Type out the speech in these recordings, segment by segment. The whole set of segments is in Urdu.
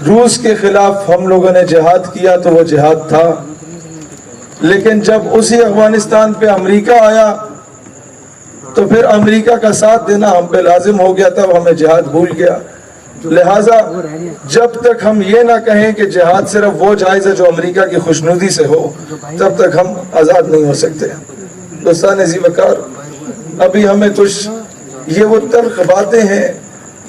روس کے خلاف ہم لوگوں نے جہاد کیا تو وہ جہاد تھا، لیکن جب اسی افغانستان پہ امریکہ آیا تو پھر امریکہ کا ساتھ دینا ہم پہ لازم ہو گیا، تب ہمیں جہاد بھول گیا۔ لہٰذا جب تک ہم یہ نہ کہیں کہ جہاد صرف وہ جائز ہے جو امریکہ کی خوشنودی سے ہو، تب تک ہم آزاد نہیں ہو سکتے۔ دوستان ذی وقار، ابھی ہمیں کچھ یہ وہ تلخ باتیں ہیں،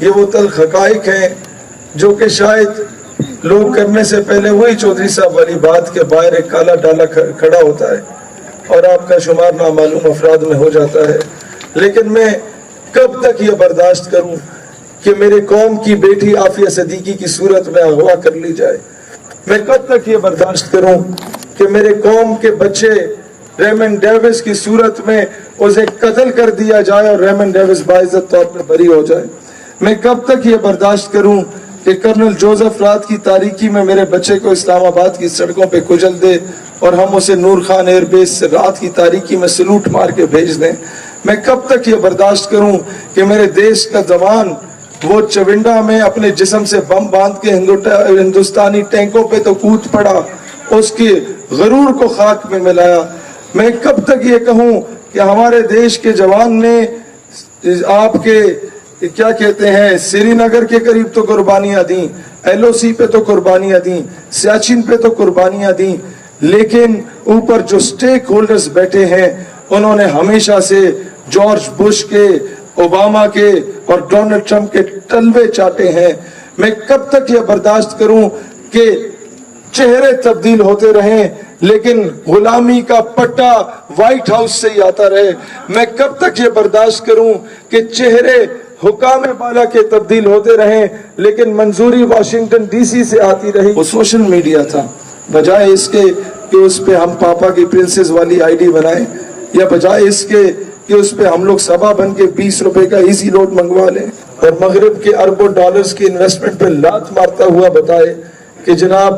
یہ وہ تلخ حقائق ہیں جو کہ شاید لوگ کرنے سے پہلے وہی چودھری صاحب والی بات کے باہر ایک کالا ڈالا کھڑا ہوتا ہے اور آپ کا شمار نامعلوم افراد میں ہو جاتا ہے۔ لیکن میں کب تک یہ برداشت کروں کہ میرے قوم کی بیٹی عافیہ صدیقی کی صورت میں اغوا کر لی جائے؟ میں کب تک یہ برداشت کروں کہ میرے قوم کے بچے ریمن ڈیوس کی صورت میں اسے قتل کر دیا جائے اور ریمن ڈیوس باعزت طور پر بری ہو جائے؟ میں کب تک یہ برداشت کروں کہ کرنل جوزف رات کی تاریکی میں میرے بچے کو اسلام آباد کی سڑکوں پہ کچل دے اور ہم اسے نور خان ایئر بیس سے رات کی تاریکی میں سلوٹ مار کے بھیج دیں؟ میں کب تک یہ برداشت کروں کہ میرے دیش کا جوان وہ چونڈا میں اپنے جسم سے بم باندھ کے ہندوستانی ٹینکوں پہ تو کود پڑا، اس کے غرور کو خاک میں ملایا؟ میں کب تک یہ کہوں کہ ہمارے دیش کے جوان نے آپ کے کیا کہتے ہیں سری نگر کے قریب تو قربانیاں دیں، ایل او سی پہ تو قربانیاں دیں، سیاچن پہ تو قربانیاں دیں، لیکن اوپر جو سٹیک ہولڈرز بیٹھے ہیں انہوں نے ہمیشہ سے جارج بش کے، اوباما کے اور ڈونلڈ ٹرمپ کے تلوے چاٹے ہیں۔ میں کب تک یہ برداشت کروں کہ چہرے تبدیل ہوتے رہیں لیکن غلامی کا پٹا وائٹ ہاؤس سے ہی آتا رہے؟ میں کب تک یہ برداشت کروں کہ چہرے حکام بالا کے تبدیل ہوتے رہیں لیکن منظوری واشنگٹن ڈی سی سے آتی رہی؟ وہ سوشل میڈیا تھا، بجائے اس کے کہ اس پہ ہم پاپا کی پرنسس والی آئی ڈی بنائیں، یا بجائے اس کے کہ اس پہ ہم لوگ سبا بن کے 20 روپے کا ایزی لوڈ منگوا لیں اور مغرب کے اربوں ڈالرز کی انویسٹمنٹ پہ لات مارتا ہوا بتائے کہ جناب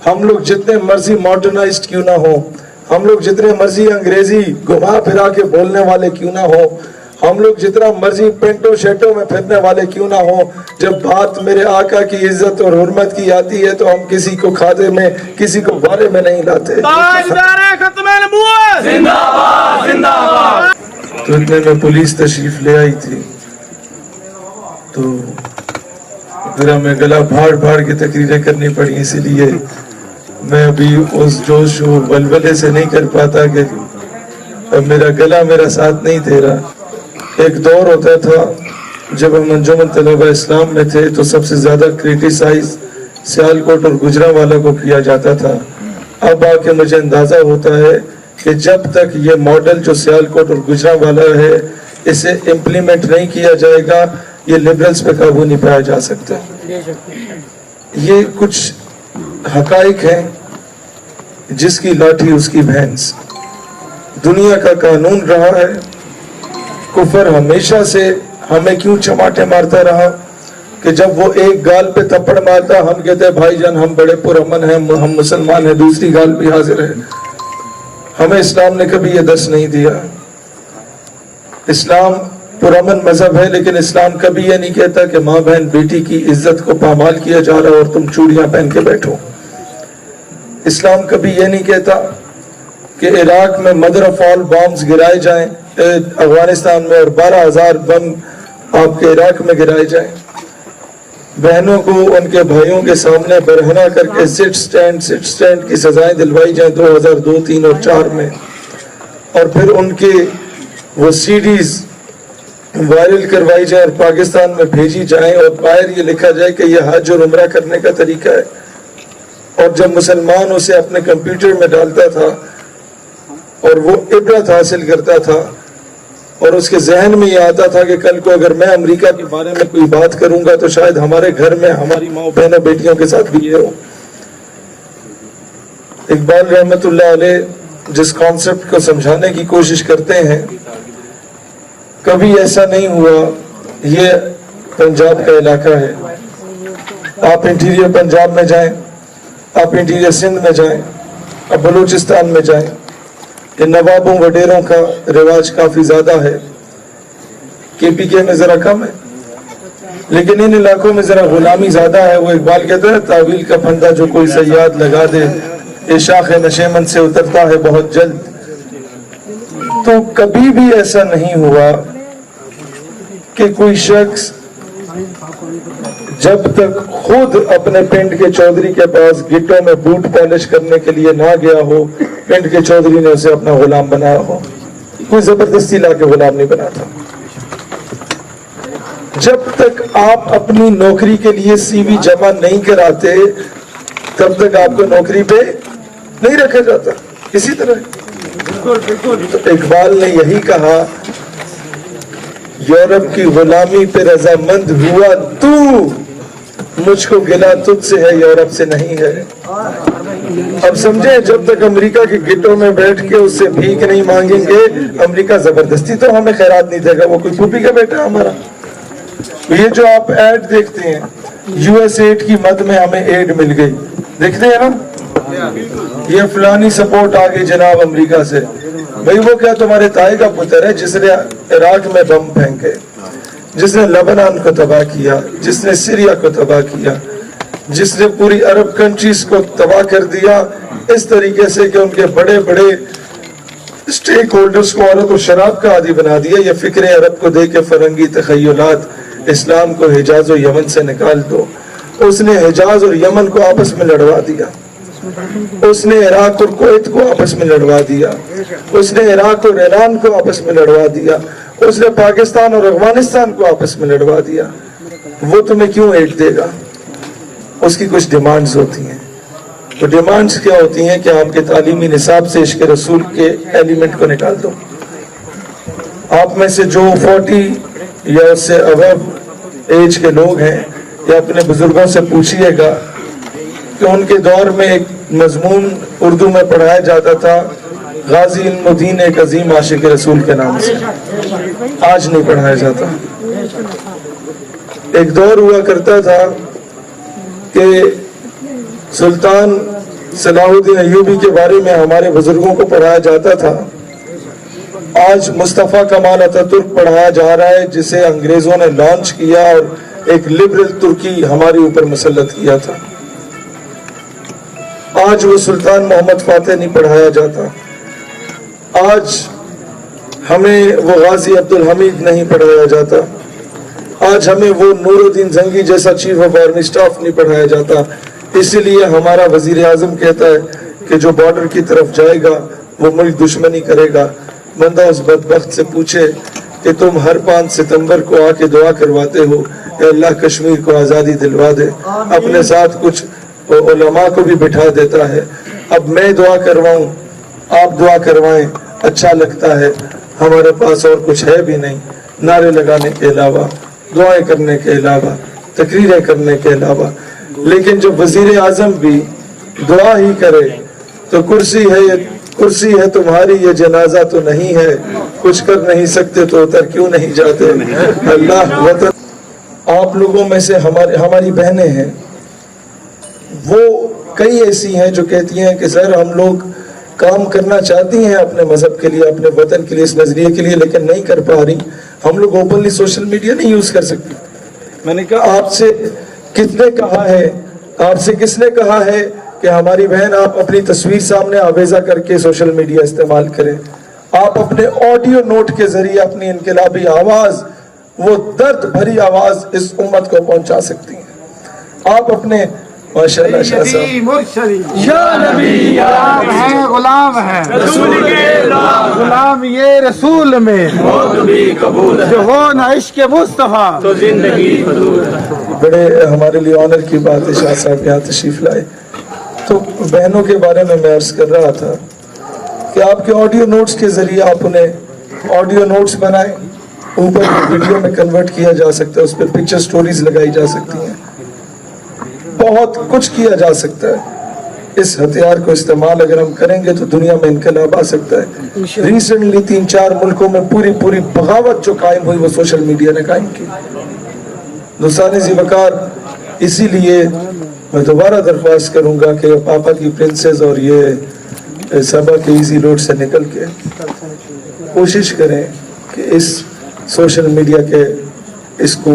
ہم لوگ جتنے مرضی ماڈرنائزڈ کیوں نہ ہوں، ہم لوگ جتنے مرضی انگریزی گھما پھرا کے بولنے والے کیوں نہ ہوں، ہم لوگ جتنا مرضی پینٹو شیٹو میں پھرنے والے کیوں نہ ہوں، جب بات میرے آقا کی عزت اور حرمت کی آتی ہے تو ہم کسی کو کھادے میں، کسی کو بارے میں نہیں لاتے۔ تو اتنے میں پولیس تشریف لے آئی تھی تو پھر ہمیں گلا بھاڑ بھاڑ کے تقریریں کرنی پڑی، اسی لیے میں ابھی اس جوش و ولولے سے نہیں کر پاتا کہ اب میرا گلا میرا ساتھ نہیں دے رہا۔ ایک دور ہوتا تھا جب ہم انجمن طلبہ اسلام میں تھے تو سب سے زیادہ کریٹیسائز سیالکوٹ اور گجرانوالہ کو کیا جاتا تھا۔ اب آ کے مجھے اندازہ ہوتا ہے کہ جب تک یہ ماڈل جو سیالکوٹ اور گجرانوالہ ہے اسے امپلیمنٹ نہیں کیا جائے گا، یہ لبرلز پہ قابو نہیں پایا جا سکتا۔ یہ کچھ حقائق ہیں، جس کی لاٹھی اس کی بھینس۔ دنیا کا قانون رہا ہے، کفر ہمیشہ سے ہمیں کیوں چماٹے مارتا رہا کہ جب وہ ایک گال پہ تھپڑ مارتا ہم کہتے ہیں بھائی جان ہم بڑے پرامن ہیں، ہم مسلمان ہیں، دوسری گال بھی حاضر ہے۔ ہمیں اسلام نے کبھی یہ درس نہیں دیا۔ اسلام پرامن مذہب ہے، لیکن اسلام کبھی یہ نہیں کہتا کہ ماں بہن بیٹی کی عزت کو پامال کیا جا رہا اور تم چوڑیاں پہن کے بیٹھو۔ اسلام کبھی یہ نہیں کہتا کہ عراق میں مدر آف آل بامز گرائے جائیں، افغانستان میں، اور 12,000 بم آپ کے عراق میں گرائے جائیں۔ بہنوں کو ان کے بھائیوں کے سامنے برہنہ کر کے سٹ سٹینڈ کی سزائیں دلوائی جائیں 2002، 2003 اور 2004 میں، اور پھر ان کے وہ سی ڈیز وائرل کروائی جائیں اور پاکستان میں بھیجی جائیں اور باہر یہ لکھا جائے کہ یہ حج اور عمرہ کرنے کا طریقہ ہے۔ اور جب مسلمان اسے اپنے کمپیوٹر میں ڈالتا تھا اور وہ عبرت حاصل کرتا تھا اور اس کے ذہن میں یہ آتا تھا کہ کل کو اگر میں امریکہ کے بارے میں کوئی بات کروں گا تو شاید ہمارے گھر میں ہماری ماں بہنوں بیٹیوں کے ساتھ بھی یہ ہو۔ اقبال رحمت اللہ علیہ جس کانسیپٹ کو سمجھانے کی کوشش کرتے ہیں، کبھی ایسا نہیں ہوا۔ یہ پنجاب کا علاقہ ہے، آپ انٹیریئر پنجاب میں جائیں، آپ انٹیریئر سندھ میں جائیں، آپ بلوچستان میں جائیں، کہ نوابوں وڈیروں کا رواج کافی زیادہ ہے۔ کے پی کے میں ذرا کم ہے، لیکن ان علاقوں میں ذرا غلامی زیادہ ہے. وہ اقبال کہتا ہے تعویل کا پھندا جو کوئی صیاد لگا دے یہ شاخ نشیمن سے اترتا ہے بہت جلد. تو کبھی بھی ایسا نہیں ہوا کہ کوئی شخص جب تک خود اپنے پنڈ کے چودھری کے پاس گٹوں میں بوٹ پالش کرنے کے لیے نہ گیا ہو, پنڈ کے چودھری نے اسے اپنا غلام بنایا ہو. کوئی زبردستی لا کے غلام نہیں بناتا. جب تک آپ اپنی نوکری کے لیے سی وی جمع نہیں کراتے تب تک آپ کو نوکری پہ نہیں رکھا جاتا. اسی طرح تو اقبال نے یہی کہا, یورپ کی غلامی پہ رضامند ہوا تو, مجھ کو گلا تجھ سے ہے یورپ سے نہیں ہے. اب سمجھیں, جب تک امریکہ کے گٹوں میں بیٹھ کے اس سے بھیک نہیں مانگیں گے, امریکہ زبردستی تو ہمیں خیرات نہیں دے گا. وہ کوئی پھوپھی کا بیٹا ہمارا. یہ جو آپ ایڈ دیکھتے ہیں, یو ایس ایڈ کی مد میں ہمیں ایڈ مل گئی, دیکھتے ہیں نا, یہ فلانی سپورٹ آ گئی جناب امریکہ سے. بھئی وہ کیا تمہارے تائی کا پتر ہے جس نے عراق میں بم پھینکے, جس نے لبنان کو تباہ کیا, جس نے سیریا کو تباہ کیا, جس نے پوری عرب کنٹریز کو تباہ کر دیا اس طریقے سے کہ ان کے بڑے بڑے اسٹیک ہولڈرز کو عورت و شراب کا عادی بنا دیا. یہ فکر عرب کو دے کے فرنگی تخیلات, اسلام کو حجاز و یمن سے نکال دو. اس نے حجاز اور یمن کو آپس میں لڑوا دیا, اس نے عراق اور کویت کو آپس میں لڑوا دیا, اس نے عراق اور ایران کو آپس میں لڑوا دیا, اس نے پاکستان اور افغانستان کو آپس میں لڑوا دیا. وہ تمہیں کیوں ایڈ دے گا؟ اس کی کچھ ڈیمانڈز ہوتی ہیں. وہ ڈیمانڈز کیا ہوتی ہیں کہ آپ کے تعلیمی نصاب سے عشق رسول کے ایلیمنٹ کو نکال دو. آپ میں سے جو 40 یا اس سے ابو ایج کے لوگ ہیں, یا اپنے بزرگوں سے پوچھئے گا کہ ان کے دور میں ایک مضمون اردو میں پڑھایا جاتا تھا, غازی علم الدین ایک عظیم عاشق رسول کے نام سے. آج نہیں پڑھایا جاتا. ایک دور ہوا کرتا تھا کہ سلطان صلاح الدین ایوبی کے بارے میں ہمارے بزرگوں کو پڑھایا جاتا تھا. آج مصطفیٰ کمال اتاترک پڑھایا جا رہا ہے, جسے انگریزوں نے لانچ کیا اور ایک لبرل ترکی ہمارے اوپر مسلط کیا تھا. آج وہ سلطان محمد فاتح نہیں پڑھایا جاتا. آج ہمیں وہ غازی عبدالحمید نہیں پڑھایا جاتا. آج ہمیں وہ نور الدین زنگی جیسا چیف آف آرمی اسٹاف نہیں پڑھایا جاتا. اسی لیے ہمارا وزیر اعظم کہتا ہے کہ جو بارڈر کی طرف جائے گا وہ ملک دشمنی کرے گا. بندہ اس بدبخت سے پوچھے کہ تم ہر 5 ستمبر کو آ کے دعا کرواتے ہو کہ اللہ کشمیر کو آزادی دلوا دے, اپنے ساتھ کچھ علماء کو بھی بٹھا دیتا ہے. اب میں دعا کرواؤں, آپ دعا کروائیں, اچھا لگتا ہے. ہمارے پاس اور کچھ ہے بھی نہیں, نعرے لگانے کے علاوہ, دعائیں کرنے کے علاوہ, تقریریں کرنے کے علاوہ. لیکن جب وزیر اعظم بھی دعا ہی کرے تو کرسی ہے تمہاری, یہ جنازہ تو نہیں ہے, کچھ کر نہیں سکتے تو اتر کیوں نہیں جاتے. اللہ وطن. آپ لوگوں میں سے ہماری بہنیں ہیں, وہ کئی ایسی ہیں جو کہتی ہیں کہ سر ہم لوگ کام کرنا چاہتی ہیں اپنے مذہب کے لیے, اپنے وطن کے لیے, اس نظریے کے لیے, لیکن نہیں کر پا رہی. ہم لوگ اوپنلی سوشل میڈیا نہیں یوز کر سکتے. میں نے کہا آپ سے کتنے کہا ہے, آپ سے کس نے کہا ہے کہ ہماری بہن آپ اپنی تصویر سامنے آویزہ کر کے سوشل میڈیا استعمال کریں. آپ اپنے آڈیو نوٹ کے ذریعے اپنی انقلابی آواز, وہ درد بھری آواز اس امت کو پہنچا سکتی ہیں. آپ اپنے ماشاءاللہ شاہ صاحب یا نبی آپ ہیں, غلام ہیں رسول کے, غلام یہ رسول میں جو ہو نہ عشق مصطفیٰ تو زندگی فضول. بڑے ہمارے لیے آنر کی بات ہے شاہ صاحب یہاں تشریف لائے. تو بہنوں کے بارے میں عرض کر رہا تھا کہ آپ کے آڈیو نوٹس کے ذریعے آپ انہیں آڈیو نوٹس بنائیں, اوپر ویڈیو میں کنورٹ کیا جا سکتا ہے, اس پر پکچر سٹوریز لگائی جا سکتی ہیں, بہت کچھ کیا جا سکتا ہے. اس ہتھیار کو استعمال اگر ہم کریں گے تو دنیا میں انقلاب آ سکتا ہے. ریسنٹلی 3-4 ملکوں میں پوری بغاوت جو قائم ہوئی وہ سوشل میڈیا نے قائم کی. دوستان ذی وقار, اسی لیے میں دوبارہ درخواست کروں گا کہ پاپا کی پرنسز اور یہ سبا کے ایزی روڈ سے نکل کے کوشش کریں کہ اس سوشل میڈیا کے اس کو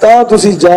ਤਾਂ ਤੁਸੀਂ ਜਾ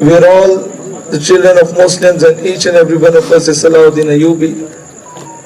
we are all the children of Muslims and each and every one of us is Salahuddin Ayyubi।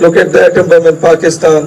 look at the atom bomb in Pakistan।